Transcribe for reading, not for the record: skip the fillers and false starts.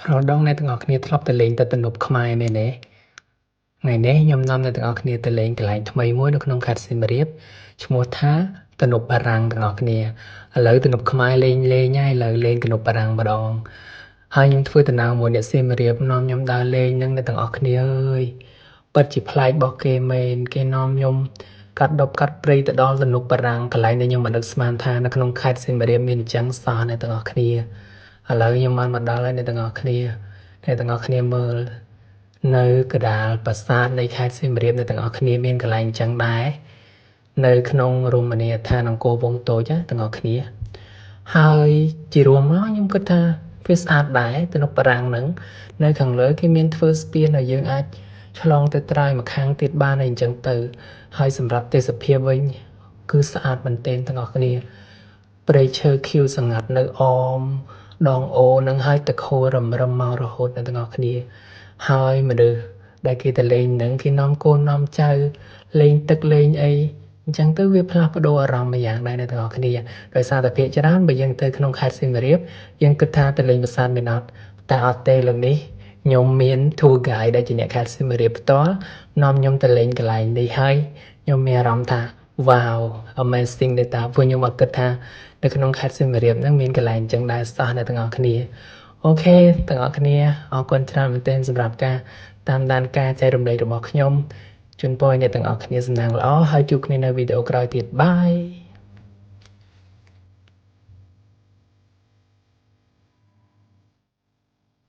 រដងអ្នកទាំងអស់គ្នាធ្លាប់ទៅលេងទៅទំនប់ខ្មែរមែនទេថ្ងៃនេះខ្ញុំនាំអ្នកទាំងអស់គ្នាទៅលេងកន្លែងថ្មីមួយនៅក្នុងខេត្តសៀមរាបឈ្មោះថាទំនប់បារាំងទាំងអស់គ្នាឥឡូវទំនប់ខ្មែរលេងហើយឥឡូវលេងទំនប់បារាំងម្ដងហើយខ្ញុំធ្វើដំណើរមួយអ្នកសៀមរាបនាំខ្ញុំដើរលេងនឹងអ្នកទាំងអស់គ្នាអើយពិតជាប្លែករបស់គេមែនគេនាំខ្ញុំកាត់ដប់កាត់ព្រៃទៅដល់ទំនប់បារាំងកន្លែងដែលខ្ញុំមិននឹកស្មានថានៅក្នុងខេត្តសៀមរាបមានអញ្ចឹងសោះអ្នកទាំងអស់គ្នាឥឡូវខ្ញុំបានមកដល់ហើយអ្នកទាំងអស់គ្នាមើលនៅកណ្ដាលប្រាសាទនៃខេត្តសៀមរាបអ្នកទាំងអស់គ្នាមានកន្លែងអញ្ចឹងដែរនៅក្នុងរមណីយដ្ឋានអង្គរវត្តតូចទាំងអស់គ្នាហើយជារួមមកខ្ញុំគិតថាវាស្អាតដែរទំនប់បារាំងហ្នឹងនៅខាងលើគេមានធ្វើស្ពានឲ្យយើងអាចឆ្លងទៅត្រើយម្ខាងទៀតបានអីអញ្ចឹងទៅហើយសម្រាប់ទេសភាពវិញគឺស្អាតមែនទែនទាំងអស់គ្នាព្រៃឈើខៀវស្រងាត់នៅអមដងអូរហ្នឹងហើយទឹកហូររឹមមករហូតអ្នកទាំងអស់គ្នាហើយមនុស្សដែលគេទៅលេងហ្នឹងគេនាំកូននាំចៅលេងទឹកលេងអីអញ្ចឹងទៅវាផ្លាស់ប្ដូរអារម្មណ៍មួយយ៉ាងដែរអ្នកទាំងអស់គ្នាដោយសារតែភាគច្រើនបើយើងទៅក្នុងខេត្តសៀមរាបយើងគិតថាទៅលេងប្រាសាទមែនអត់តែអត់ទេលើកនេះខ្ញុំមាន tour guide ដែលជាអ្នកខេត្តសៀមរាបផ្ទាល់នាំខ្ញុំទៅលេងកន្លែងនេះហើយខ្ញុំមានអារម្មណ៍ថា wow amazing ដែរតាព្រោះខ្ញុំអត់គិតថានៅក្នុងខេត្តសៀមរាបហ្នឹងមានកន្លែងអញ្ចឹងដែរសោះអ្នកទាំងអស់គ្នាអូខេទាំងអស់គ្នាអរគុណច្រើនមែនទែនសម្រាប់ការតាមដានការចែករំលែករបស់ខ្ញុំជូនពរឲ្យអ្នកទាំងអស់គ្នាសំណាងល្អហើយជួបគ្នានៅវីដេអូក្រោយទៀតបាយ